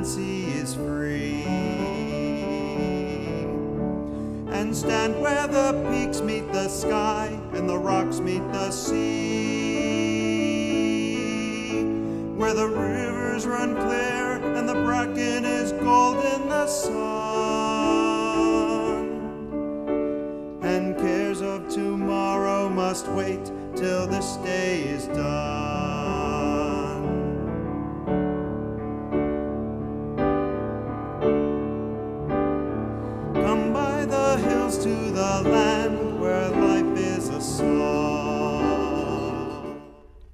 and sea is free, and stand where the peaks meet the sky and the rocks meet the sea, where the rivers run clear and the bracken is gold in the sun, and cares of tomorrow must wait till this day is done. Come by the hills to the land where life is a song.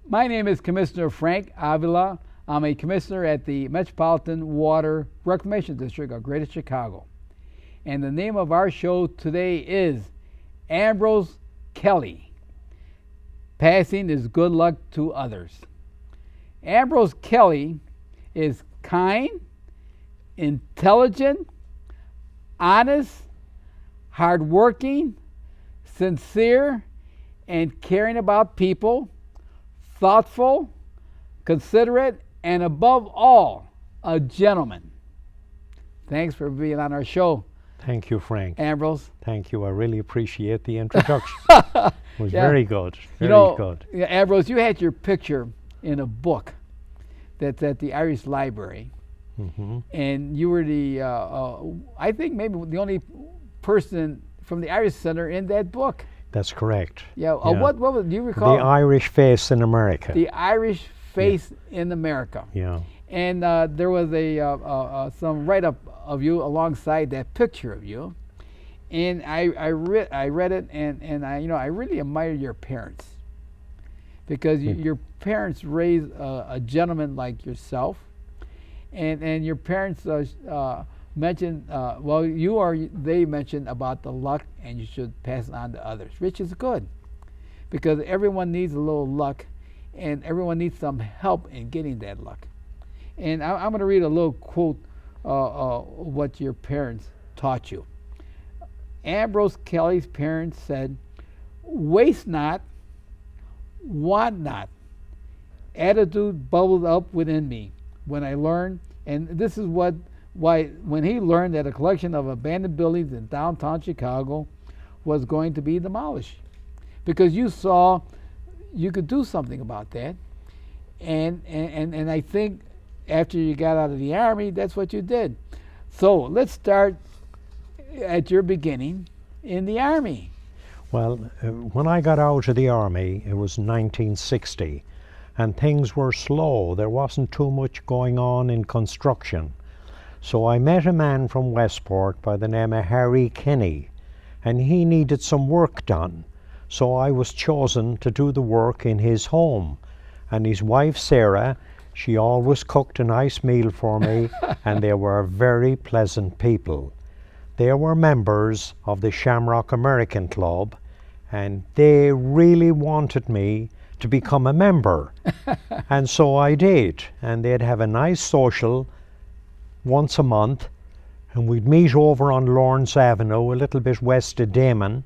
My name is Commissioner Frank Avila. I'm a commissioner at the Metropolitan Water Reclamation District of Greater Chicago. And the name of our show today is Ambrose Kelly, Passing His Good Luck to Others. Ambrose Kelly is kind, intelligent, honest, hardworking, sincere, and caring about people, thoughtful, considerate, and above all, a gentleman. Thanks for being on our show, Thank you, Frank. Ambrose. Thank you. I really appreciate the introduction. It was very good. Very good. Yeah, Ambrose, you had your picture in a book that's at the Irish Library. Mm-hmm. And you were the, I think maybe the only person from the Irish Center in that book. That's correct. Yeah. Yeah. What was, do you recall? The Irish Face in America. The Irish Face in America. Yeah. And there was some write-up of you alongside that picture of you, and I read it, and I really admire your parents, because your parents raised a gentleman like yourself, and your parents mentioned they mentioned about the luck, and you should pass it on to others, which is good, because everyone needs a little luck, and everyone needs some help in getting that luck. And I'm going to read a little quote what your parents taught you. Ambrose Kelly's parents said, "Waste not, want not." Attitude bubbled up within me when I learned, and this is why when he learned that a collection of abandoned buildings in downtown Chicago was going to be demolished, because you saw you could do something about that, and I think after you got out of the Army, that's what you did. So let's start at your beginning in the Army. Well, when I got out of the Army, it was 1960, and things were slow. There wasn't too much going on in construction. So I met a man from Westport by the name of Harry Kinney, and he needed some work done. So I was chosen to do the work in his home. And his wife, Sarah, she always cooked a nice meal for me, and they were very pleasant people. They were members of the Shamrock American Club, and they really wanted me to become a member. And so I did. And they'd have a nice social once a month, and we'd meet over on Lawrence Avenue, a little bit west of Damon,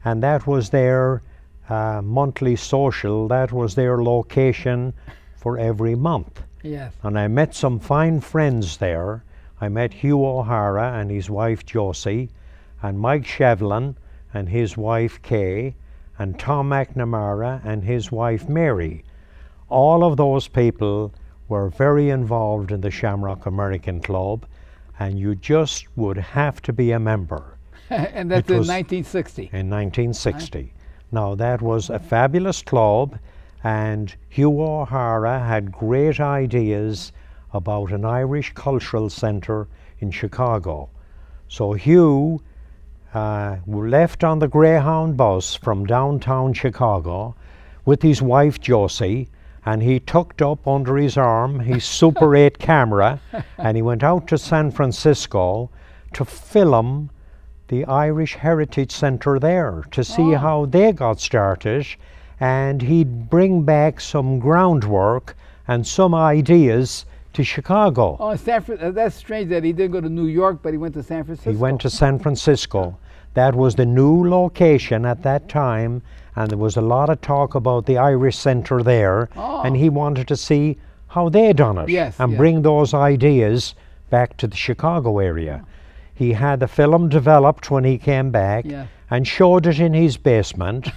and that was their monthly social. That was their location for every month. Yes. And I met some fine friends there. I met Hugh O'Hara and his wife Josie, and Mike Shevlin and his wife Kay, and Tom McNamara and his wife Mary. All of those people were very involved in the Shamrock American Club, and you just would have to be a member. And that's in 1960. In 1960. Now that was a fabulous club, and Hugh O'Hara had great ideas about an Irish cultural centre in Chicago. So Hugh left on the Greyhound bus from downtown Chicago with his wife Josie, and he tucked up under his arm his Super 8 camera, and he went out to San Francisco to film the Irish Heritage Centre there, to see how they got started, and he'd bring back some groundwork and some ideas to Chicago. Oh, that's strange that he didn't go to New York, but he went to San Francisco. He went to San Francisco. That was the new location at that time, and there was a lot of talk about the Irish Centre there, and he wanted to see how they done it, Yes, and yes. bring those ideas back to the Chicago area. He had the film developed when he came back Yeah. and showed it in his basement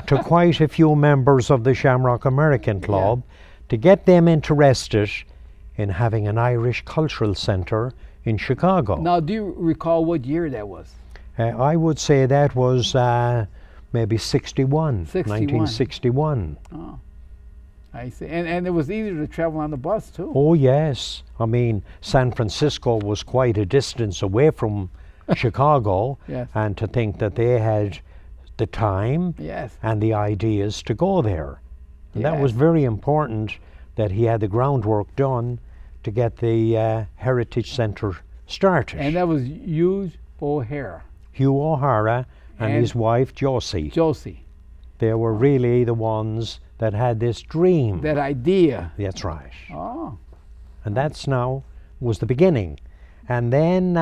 to quite a few members of the Shamrock American Club to get them interested in having an Irish cultural centre in Chicago. Now, do you recall what year that was? I would say that was maybe 61, 61. 1961. Oh, I see. And it was easier to travel on the bus too. Oh, yes. I mean, San Francisco was quite a distance away from Chicago, Yes. and to think that they had the time Yes. and the ideas to go there. And that was Yes. very important that he had the groundwork done to get the Heritage Centre started. And that was Hugh O'Hara, Hugh O'Hara and his wife Josie. Josie. They were really the ones that had this dream. That idea. That's right. Oh, And that's now was the beginning. And then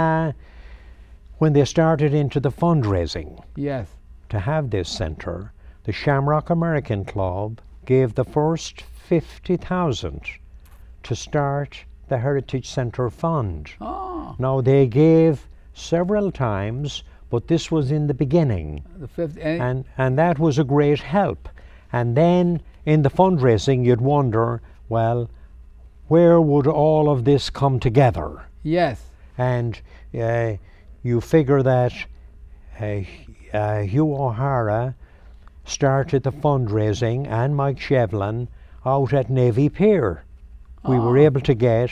when they started into the fundraising yes. to have this centre, the Shamrock American Club gave the first 50,000 to start the Heritage Centre Fund. Oh, Now they gave several times, but this was in the beginning, the fifth. And and that was a great help. And then in the fundraising, you'd wonder, well, where would all of this come together? yes. And you figure that Hugh O'Hara started the fundraising and Mike Shevlin out at Navy Pier. We were able to get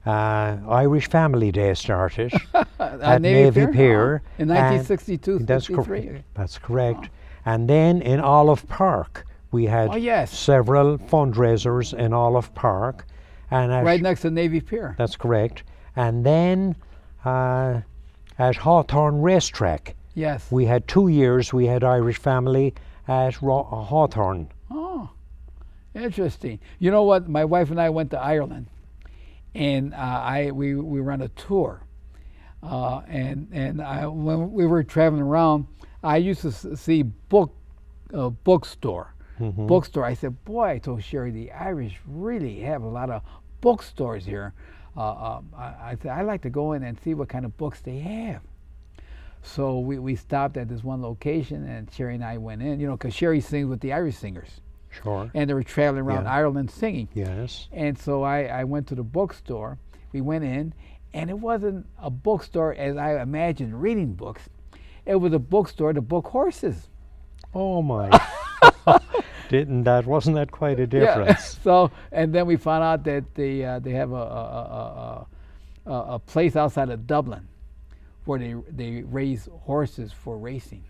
Irish Family Day started at Navy Pier. In and 1962, That's 63. correct. That's correct. And then in Olive Park, we had Oh, yes. several fundraisers in Olive Park. And Right next to Navy Pier. that's correct. And then at Hawthorne Racetrack, Yes. we had 2 years, we had Irish Family at Hawthorne. Oh, interesting. You know what? My wife and I went to Ireland, and we were on a tour, and when we were traveling around, I used to see bookstore. Bookstore. I said, boy, I told Sherry, the Irish really have a lot of bookstores here. I said, I'd like to go in and see what kind of books they have. So we stopped at this one location, and Sherry and I went in, because Sherry sings with the Irish singers. Sure. And they were traveling around Yeah. Ireland singing. Yes. And so I went to the bookstore. We went in, and it wasn't a bookstore as I imagined reading books. It was a bookstore to book horses. Oh my. Wasn't that quite a Yeah. difference? So, and then we found out that they have a place outside of Dublin where they raise horses for racing.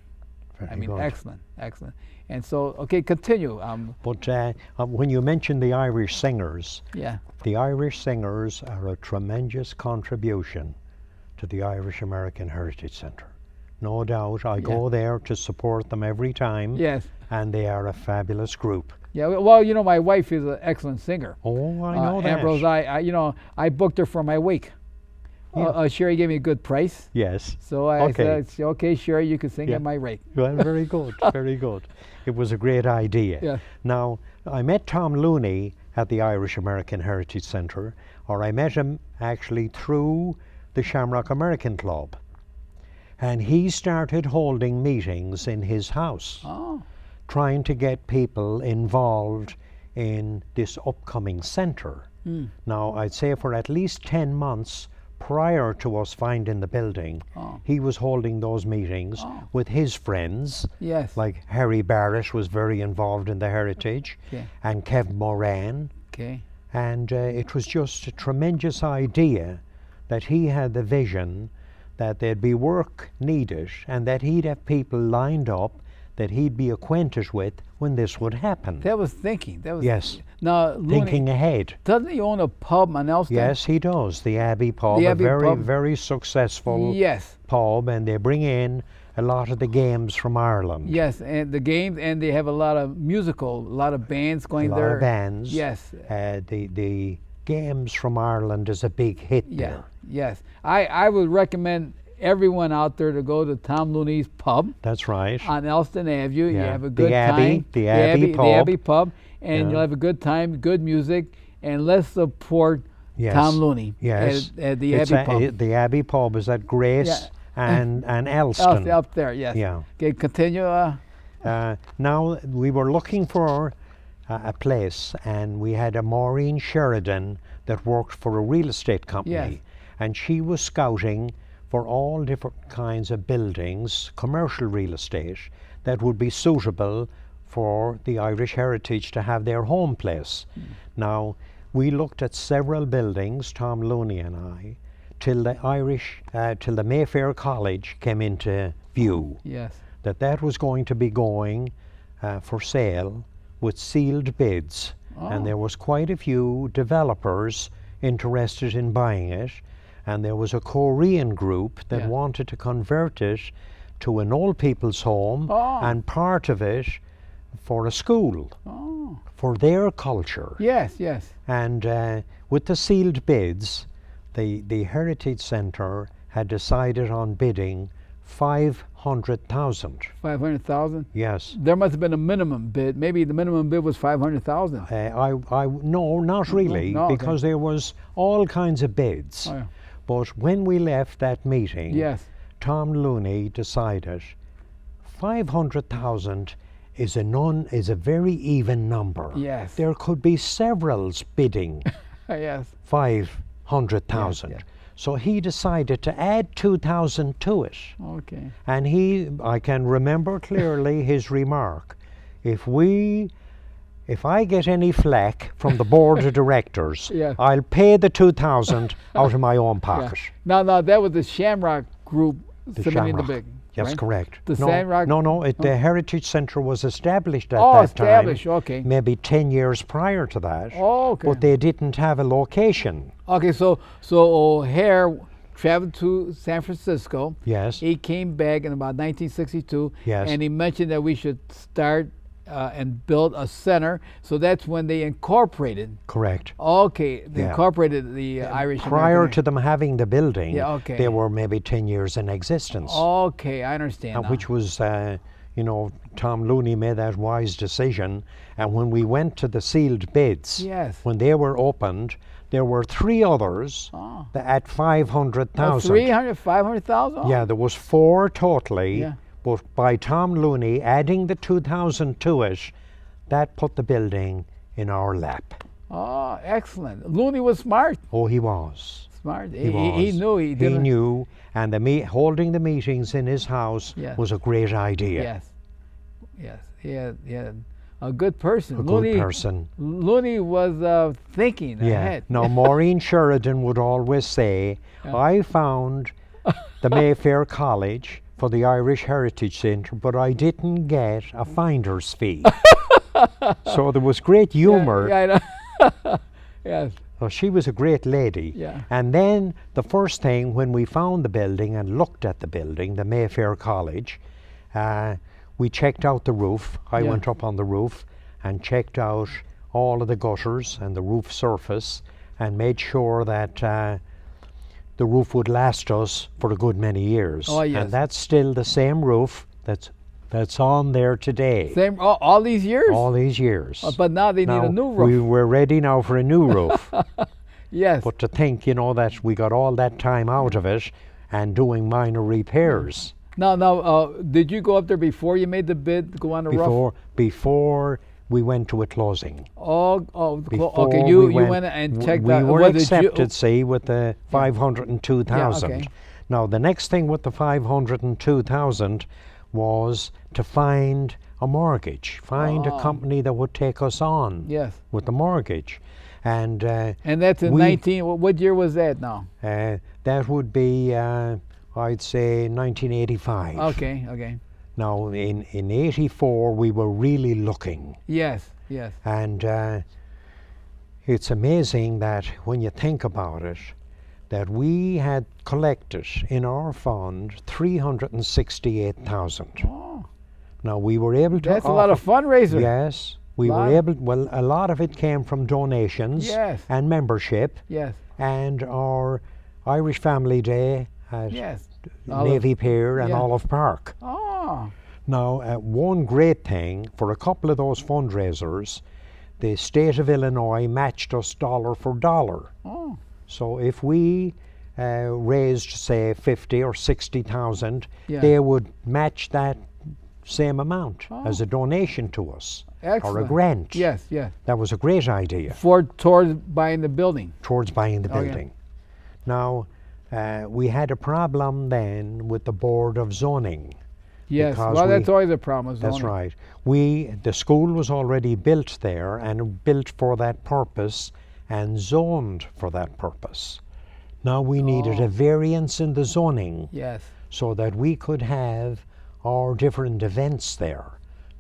Very good. Excellent, excellent. And so, okay, continue. But when you mention the Irish singers, Yeah. the Irish singers are a tremendous contribution to the Irish American Heritage Centre. No doubt. I go there to support them every time. Yes. And they are a fabulous group. Yeah. Well, my wife is an excellent singer. Oh, I know that. Ambrose, I booked her for my wake. Sherry gave me a good price. Yes. So I Okay. said, okay, Sherry, you can sing Yeah. at my rate. Well, very good, very good. It was a great idea. Yeah. Now, I met Tom Looney at the Irish American Heritage Centre, or I met him actually through the Shamrock American Club. And he started holding meetings in his house, Oh. trying to get people involved in this upcoming centre. Now, I'd say for at least 10 months prior to us finding the building, he was holding those meetings with his friends. Yes. Like Harry Barrett was very involved in the heritage, Okay. and Kev Moran. Okay. And it was just a tremendous idea that he had the vision that there'd be work needed and that he'd have people lined up that he'd be acquainted with when this would happen. That was thinking. That was Yes. Now, Looney, Thinking ahead. doesn't he own a pub on Elston? Yes, he does. The Abbey Pub, The a Abbey very, Pub. very successful Yes. pub, and they bring in a lot of the games from Ireland. Yes, and the games, and they have a lot of musical, a lot of bands A going lot there. of bands. Yes. The games from Ireland is a big hit Yeah. there. Yes. I would recommend everyone out there to go to Tom Looney's pub That's right. on Elston Avenue. You Yeah. have a The good Abbey- time. the Abbey The pub. Abbey pub, and Yeah. you'll have a good time, good music, and let's support Yes. Tom Looney. Yes. At the It's Abbey Pub. the Abbey Pub is at Grace Yeah. and Elston. Up there, yes. Yeah. Okay, continue. Now we were looking for a place, and we had a Maureen Sheridan that worked for a real estate company, Yes. and she was scouting for all different kinds of buildings, commercial real estate, that would be suitable for the Irish heritage to have their home place. Now, we looked at several buildings, Tom Looney and I, till the Mayfair College came into view. Yes. That was going to be going for sale with sealed bids, and there was quite a few developers interested in buying it, and there was a Korean group that wanted to convert it to an old people's home and part of it for a school for their culture. Yes, yes. And with the sealed bids, the Heritage Centre had decided on bidding 500,000. 500,000. Yes. There must have been a minimum bid. Maybe the minimum bid was 500,000. No, not really, No, okay. because there was all kinds of bids. Oh, yeah. But when we left that meeting, Yes. Tom Looney decided 500,000 is a very even number. Yes. There could be severals bidding Yes. 500,000. Yes, yes. So he decided to add 2,000 to it. Okay. And I can remember clearly his remark, if I get any flack from the board of directors, Yes. I'll pay the 2,000 out of my own pocket. No, that was the Shamrock Group submitting the Shamrock. bid. Yes, right? correct. The no, Shamrock. the Heritage Centre was established at Oh, that established, time. okay. Maybe 10 years prior to that. Oh, okay. But they didn't have a location. Okay, so O'Hare traveled to San Francisco. Yes. He came back in about 1962. Yes. And he mentioned that we should start and build a center. So that's when they incorporated. Correct. Okay, they Yeah. incorporated the Irish. Prior American. to them having the building, Yeah, okay. they were maybe 10 years in existence. Okay, I understand. And now. which was, Tom Looney made that wise decision. And when we went to the sealed bids, Yes. when they were opened, there were 3 others at 500,000. 300, 500,000? Yeah, there was 4 totally. Yeah. But by Tom Looney adding the 2,000 to it, that put the building in our lap. Oh, excellent. Looney was smart. Oh, he was. Smart. He was. He knew. He didn't. knew, and holding the meetings in his house Yes. was a great idea. Yes. Yes. He had a good person. A Looney, good person. Looney was thinking ahead. Now, Maureen Sheridan would always say, I found the Mayfair College for the Irish Heritage Centre, but I didn't get a finder's fee. So there was great humour. Yeah, I know. Yes. Well, she was a great lady. Yeah. And then the first thing, when we found the building and looked at the building, the Mayfair College, we checked out the roof. I Yeah. went up on the roof and checked out all of the gutters and the roof surface and made sure that the roof would last us for a good many years. Oh, yes. And that's still the same roof that's on there today. Same all these years? All these years. But now they need a new roof. We're ready now for a new roof. Yes. But to think, that we got all that time out of it and doing minor repairs. Now, did you go up there before you made the bid to go on the roof? Before we went to a closing. Okay. You went and checked out. We were Well, did you- accepted, see, with the 502,000. Yeah, okay. Now, the next thing with the 502,000 was to find a mortgage, find a company that would take us on Yes. with the mortgage. And that's in we- 19. What year was that now? that would be, I'd say, 1985. Okay. Now, in 84, we were really looking. Yes. And it's amazing that when you think about it, that we had collected in our fund 368,000. Oh, Now, we were able to that's a lot of fundraiser. Yes, we Lot. were able. Well, a lot of it came from donations Yes. and membership, Yes. and our Irish Family Day at Yes. Navy Pier and yeah. Olive Park. Oh. Now, one great thing for a couple of those fundraisers, the state of Illinois matched us dollar for dollar. Oh. So if we raised, say, 50 or 60,000, Yeah. they would match that same amount Oh. as a donation to us Excellent. or a grant. Yes, yes. That was a great idea Towards buying the building. towards buying the Oh, yeah. building. Now, we had a problem then with the Board of Zoning. Yes. Because Well, that's we- always a problem. That's zoning. right. The school was already built there and built for that purpose and zoned for that purpose. Now we needed Oh. a variance in the zoning Yes. so that we could have our different events there.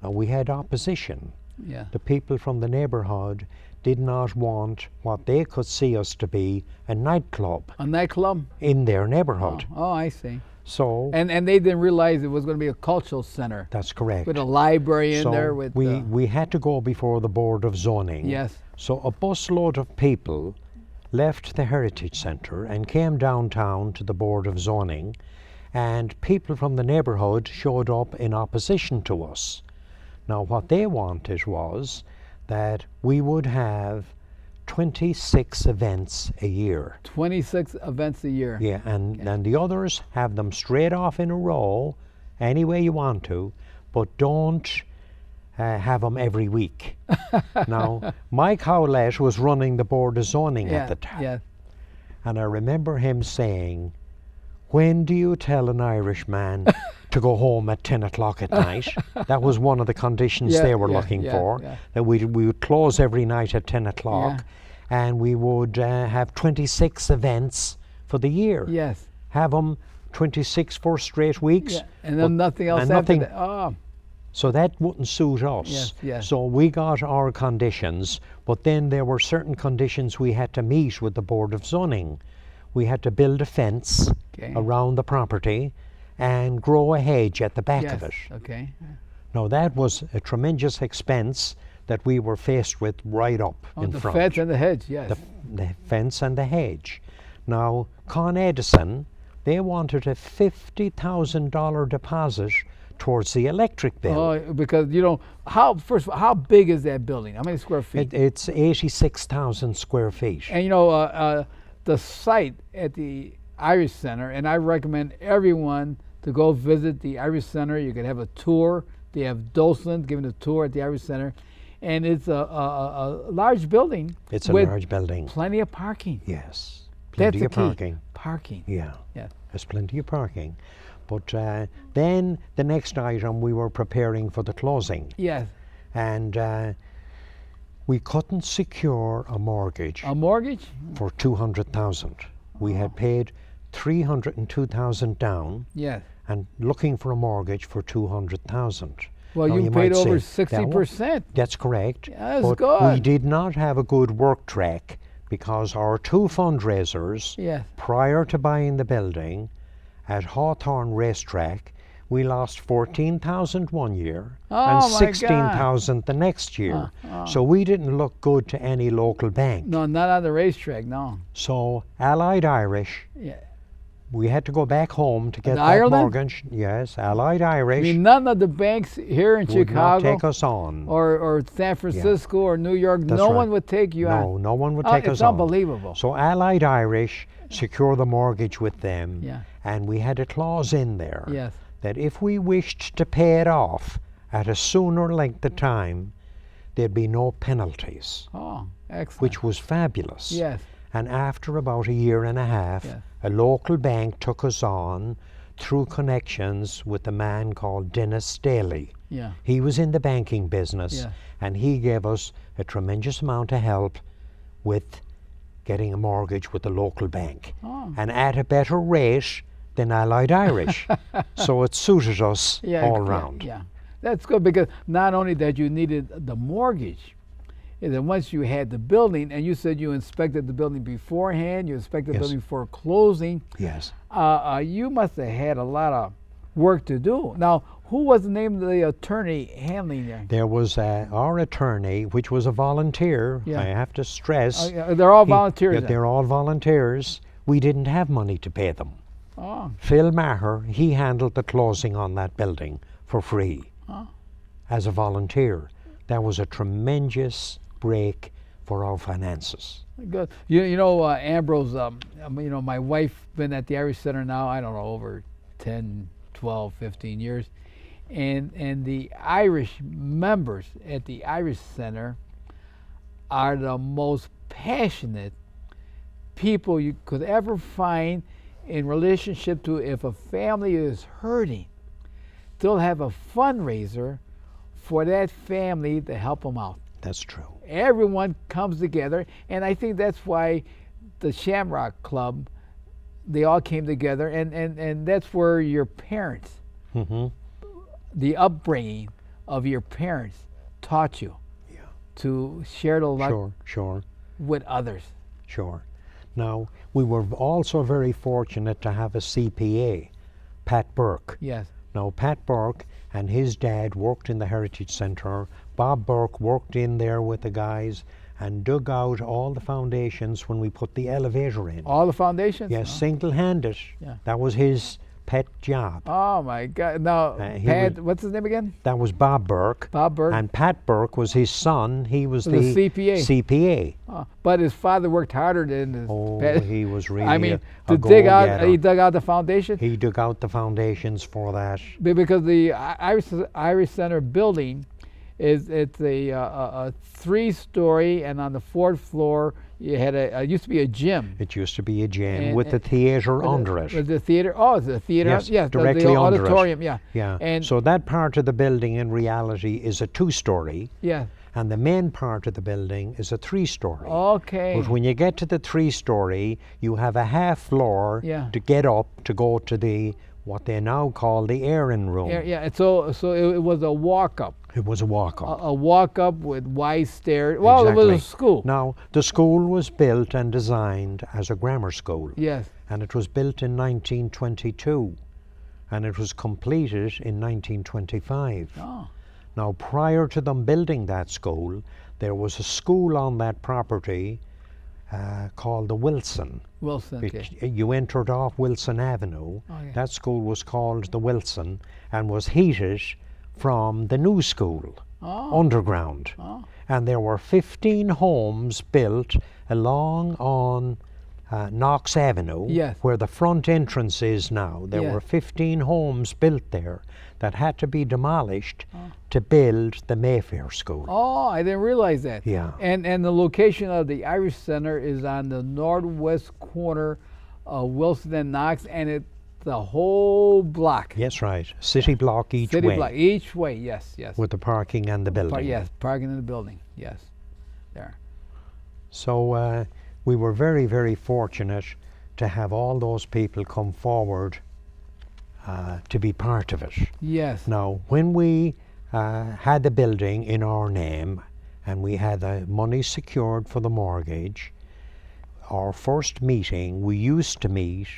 Now we had opposition. Yeah. The people from the neighborhood did not want what they could see us to be a nightclub A nightclub. in their neighborhood. Oh, I see. So And they didn't realize it was going to be a cultural center that's correct. with a library in So there. With we had to go before the Board of Zoning. yes. So a busload of people left the Heritage Centre and came downtown to the Board of Zoning, and people from the neighbourhood showed up in opposition to us. Now what they wanted was that we would have 26 events a year. 26 events a year. Yeah, and the others have them straight off in a row, any way you want to, but don't have them every week. Now, Mike Howlett was running the Board of Zoning Yeah. at the time, Yeah. and I remember him saying, "When do you tell an Irishman to go home at 10 o'clock at night?" That was one of the conditions Yeah, they were yeah, looking yeah, for, yeah. that we would close every night at 10 o'clock, and we would have 26 events for the year. Yes. Have them 26 for straight weeks. Yeah. And then but- nothing else and after nothing- that. Oh, So that wouldn't suit us. Yes, yes. So we got our conditions, but then there were certain conditions we had to meet with the Board of Zoning. We had to build a fence okay. around the property and grow a hedge at the back yes. of it. Okay. Now that was a tremendous expense that we were faced with right up Oh, in the front. fence and the hedge. Yes. The fence and the hedge. Now, Con Edison, they wanted a $50,000 deposit towards the electric bill. Oh, because first of all, how big is that building? How many square feet? It's 86,000 square feet. And the site at the Irish Center, and I recommend everyone to go visit the Irish Center. You can have a tour. They have docents giving a tour at the Irish Center, and it's a large building. It's a with large building. Plenty of parking. Yes, That's plenty the of key. parking. Parking. Yeah, Yeah. there's plenty of parking. But then the next item, we were preparing for the closing, Yes. and we couldn't secure a mortgage A mortgage? for 200,000. We had paid 302,000 down, Yes. and looking for a mortgage for 200,000. Well, Now, you paid might over say, "That 60%. That's correct. Yeah, that's but we good. did not have a good work track because our two fundraisers Yes. prior to buying the building at Hawthorne Racetrack, we lost 14,000 one year Oh, and my God. 16,000 the next year. So we didn't look good to any local bank. No, not on the racetrack, no. So Allied Irish, Yeah. we had to go back home to get In that Ireland? mortgage. Yes, Allied I Irish mean, none of the banks here in would not Chicago take us on. or San Francisco or New York, That's no right. one would take you on. No one would Oh, take it's us on. unbelievable. So Allied Irish secure the mortgage with them, Yeah. and we had a clause in there Yes. that if we wished to pay it off at a sooner length of time, there'd be no penalties, Oh, excellent. which was fabulous. Yes. And after about a year and a half, Yes. a local bank took us on through connections with a man called Dennis Staley. Yeah. He was in the banking business, Yeah. and he gave us a tremendous amount of help with getting a mortgage with the local bank, Oh. and at a better rate than Allied Irish. So it suited us all Yeah, round. Yeah. That's good because not only that you needed the mortgage, is that once you had the building, and you said you inspected the building beforehand, you inspected the Yes. building before closing, Yes. you must have had a lot of work to do. Now, who was the name of the attorney handling there? There was our attorney, which was a volunteer, Yeah. I have to stress. They're all He- volunteers. yeah, then? they're all volunteers. We didn't have money to pay them. Oh, Phil Maher, he handled the closing on that building for free Oh. as a volunteer. That was a tremendous break for our finances. Good. You know, Ambrose, you know, my wife been at the Irish Center now, I don't know, over 10, 12, 15 years. And the Irish members at the Irish Center are the most passionate people you could ever find in relationship to if a family is hurting. They'll have a fundraiser for that family to help them out. That's true. Everyone comes together, and I think that's why the Shamrock Club, they all came together, and that's where your parents, Mm-hmm. the upbringing of your parents taught you to share the luck Sure. with others. Sure. Now, we were also very fortunate to have a CPA, Pat Burke. Yes. Now, Pat Burke and his dad worked in the Heritage Centre. Bob Burke worked in there with the guys and dug out all the foundations when we put the elevator in. All the foundations? Yes, Oh. single-handed. Yeah. That was his pet job. Oh my God! Now, He Pat, was- what's his name again? That was Bob Burke. Bob Burke. And Pat Burke was his son. He was The the CPA. CPA. Oh, but his father worked harder than his. Oh, Pat. he was really I mean, a to dig out, go-getter. he dug out the foundation. He dug out the foundations for that. Because the Irish Center building it's a 3-story, and on the 4th floor you had used to be a gym. It used to be a gym And- with the theatre With under the, it. With the theater. Oh, it's a theater. Yes, yes, directly the under it. auditorium. Yeah. Yeah. And So that part of the building in reality is a 2-story, yeah. and the main part of the building is a 3-story. Okay. But when you get to the 3-story, you have a half floor Yeah. to get up to go to the what they now call the airing room. Yeah. And so it was a walk up. It was a walk-up. A walk up with wide stairs. Well, it was a Exactly. school. Now, the school was built and designed as a grammar school, Yes. and it was built in 1922, and it was completed in 1925. Oh. Now, prior to them building that school, there was a school on that property called the Wilson. Wilson. Okay. You entered off Wilson Avenue. Okay. That school was called the Wilson and was heated from the new school, Oh. underground. Oh. And there were 15 homes built along on Knox Avenue, Yes. where the front entrance is now. There Yes. were 15 homes built there that had to be demolished to build the Mayfair School. Oh, I didn't realize that. Yeah. And the location of the Irish Center is on the northwest corner of Wilson and Knox, and it's the whole block. Yes, right. City block each City way, block each way. Yes. with the parking and the building. Yes, parking in the building. Yes. There. So we were very, very fortunate to have all those people come forward to be part of it. Yes. Now, when we had the building in our name and we had the money secured for the mortgage, our first meeting, we used to meet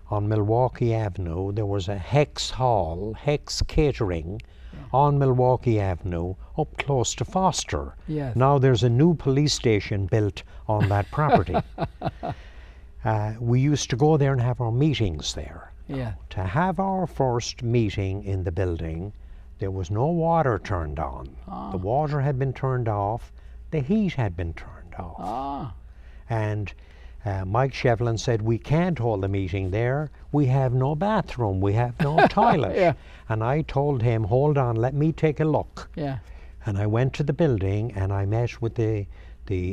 on Milwaukee Avenue. There was a Hex Hall, Hex Catering, on Milwaukee Avenue, up close to Foster. Yes. Now there's a new police station built on that property. We used to go there and have our meetings there. Yeah. To have our first meeting in the building, there was no water turned on. The water had been turned off, the heat had been turned off. Ah. And Mike Shevlin said, we can't hold a meeting there. We have no bathroom. We have no toilet. Yeah. And I told him, hold on, let me take a look. Yeah. And I went to the building and I met with the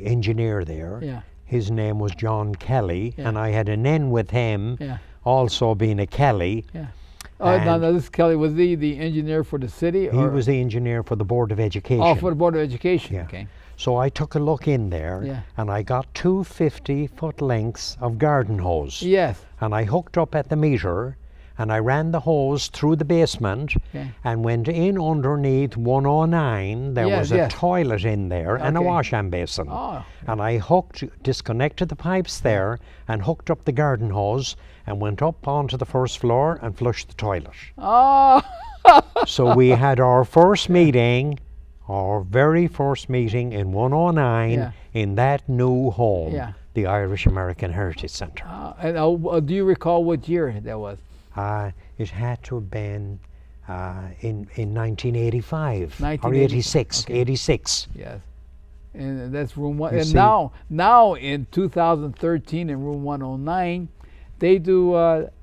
engineer there. Yeah. His name was John Kelly, Yeah. and I had an N with him, Yeah. also being a Kelly. Yeah. Oh, no, And this Kelly, was he the engineer for the city? he was the engineer for the Board of Education. Oh, for the Board of Education. Yeah. Okay. So I took a look in there, Yeah. and I got 2 50-foot lengths of garden hose. Yes. And I hooked up at the meter, and I ran the hose through the basement, Okay. and went in underneath 109. There Yes, was a yes. toilet in there and a Okay. wash hand basin. Oh. And I disconnected the pipes there, and hooked up the garden hose, and went up onto the first floor and flushed the toilet. Oh. So we had our first meeting, our very first meeting in 109 Yeah. in that new home, Yeah. the Irish American Heritage Centre. And do you recall what year that was? It had to have been in 1985 or 1980, 86. okay. 86. Yes. And that's room one. You And see- now in 2013 in room 109, they do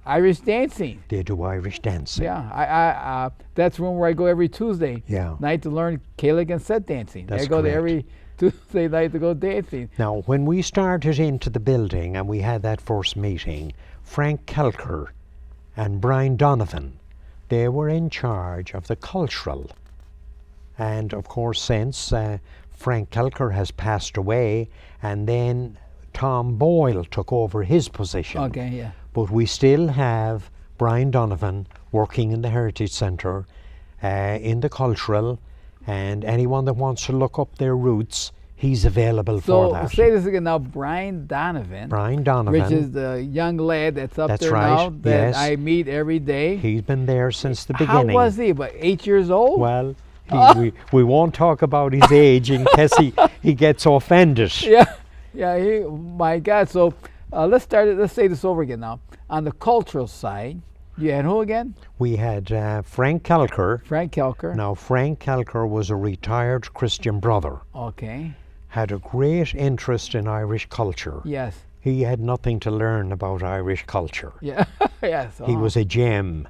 Irish dancing. They do Irish dancing. Yeah, I that's room where I go every Tuesday Yeah. night to learn Gaelic and set dancing. That's I go there correct. every Tuesday night to go dancing. Now, when we started into the building and we had that first meeting, Frank Kelker and Brian Donovan, they were in charge of the cultural. And of course, since Frank Kelker has passed away, and then Tom Boyle took over his position. Okay, yeah. But we still have Brian Donovan working in the Heritage Centre, in the cultural, and anyone that wants to look up their roots, he's available for So that. say this again now, Brian Donovan, Brian Donovan, which is the young lad that's up That's there right, now that yes. I meet every day. he's been there since the How beginning. was he? About 8 years old? Well, we won't talk about his age in case he gets offended. Yeah, yeah. My God. So let's start it. Let's say this over again now. On the cultural side, you had who again? We had Frank Kelker. Frank Kelker. Now, Frank Kelker was a retired Christian brother, Okay. had a great interest in Irish culture. Yes. He had nothing to learn about Irish culture. Yeah. yes. He was a gem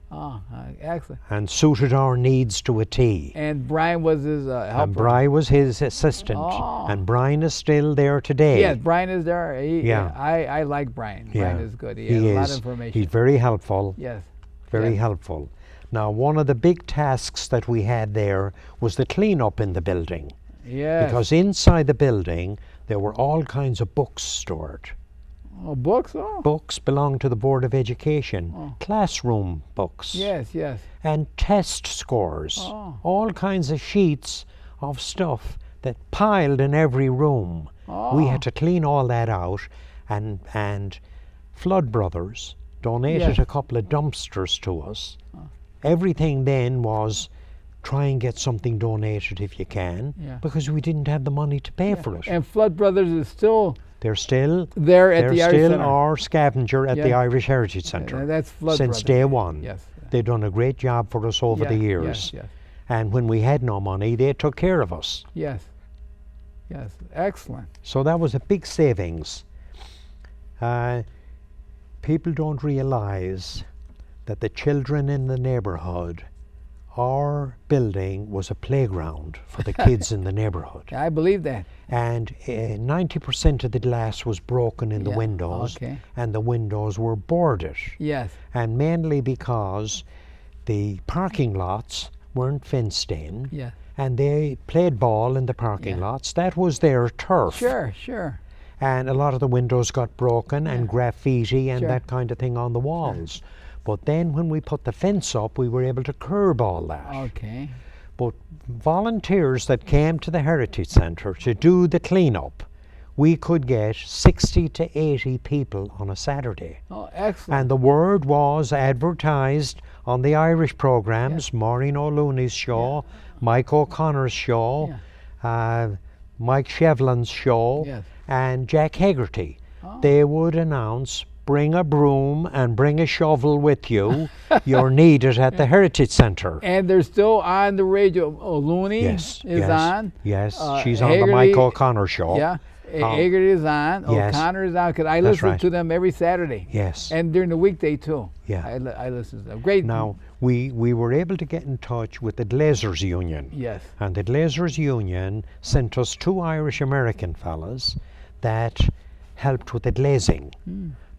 excellent. and suited our needs to a T. And Brian was his helper. And Brian was his assistant. Oh. And Brian is still there today. Yes, Brian is there. Yeah. I like Brian. Yeah, Brian is good. He has a lot of information. He's very helpful. Yes. Very Yes. helpful. Now, one of the big tasks that we had there was the cleanup in the building. Yes. Because inside the building, there were all kinds of books stored. Oh, books. Oh. Books belong to the Board of Education, Oh. classroom books, Yes. Yes. and test scores. Oh. All kinds of sheets of stuff that piled in every room. We had to clean all that out, and Flood Brothers donated Yes. a couple of dumpsters to us. Everything then was try and get something donated if you can, Yeah. because we didn't have the money to pay for it. And Flood Brothers is still They're still there at they're the Irish still Center. our scavenger at the Yeah. Irish Heritage Centre That's Flood since Brothers. day one. Yes. They've done a great job for us over the Yeah, years. Yes. Yes. And when we had no money, they took care of us. Yes. Yes. Excellent. So that was a big savings. People don't realize that the children in the neighborhood, our building was a playground for the kids in the neighborhood. I believe that. And 90% of the glass was broken in the Yeah, windows, okay. and the windows were boarded. Yes. And mainly because the parking lots weren't fenced in, Yeah. and they played ball in the parking Yeah. lots. That was their turf. Sure. Sure. And a lot of the windows got broken and graffiti and Sure. that kind of thing on the walls. But then when we put the fence up, we were able to curb all that. Okay. But volunteers that came to the Heritage Centre to do the cleanup, we could get 60 to 80 people on a Saturday. Oh, excellent. And the word was advertised on the Irish programmes, Maureen O'Looney's show, Mike O'Connor's show, Mike Shevlin's show, Yes. and Jack Hegarty. Oh. They would announce, bring a broom and bring a shovel with you. You're needed at the Heritage Centre. And they're still on the radio. Oh, Looney Yes, is yes, on. Yes, Uh, she's on the Haggerty- Mike O'Connor show. Yeah. Oh. Eggert is on. Yes. O'Connor is on. Because I That's listen right. to them every Saturday. Yes. And during the weekday too. Yeah. I listen to them. Great. Now, we were able to get in touch with the Glazers Union. Yes. And the Glazers Union sent us 2 Irish-American fellas that helped with the glazing.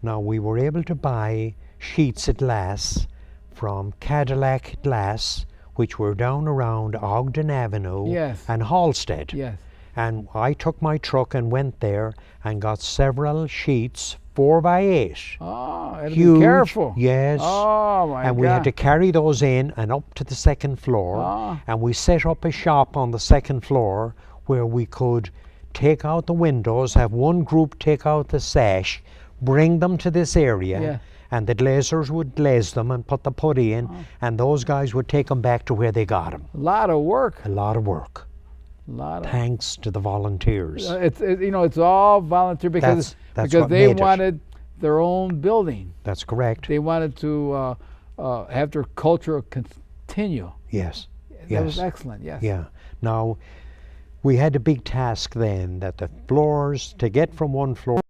Now, we were able to buy sheets of glass from Cadillac Glass, which were down around Ogden Avenue Yes. and Halstead. Yes. And I took my truck and went there and got several sheets, 4x8. Oh, and Huge. be careful. Yes. Oh my And God. we had to carry those in and up to the second floor. Ah. And we set up a shop on the second floor where we could take out the windows, have one group take out the sash, bring them to this area, Yeah. and the glazers would glaze them and put the putty in, and those guys would take them back to where they got them. A lot of work. A lot of work, A lot of. thanks to the volunteers. It's all volunteer because That's because what they made it. wanted their own building. That's correct. They wanted to have their culture continue. Yes. That Yes. was excellent. Yes. Yeah. Now, we had a big task then, that the floors, to get from one floor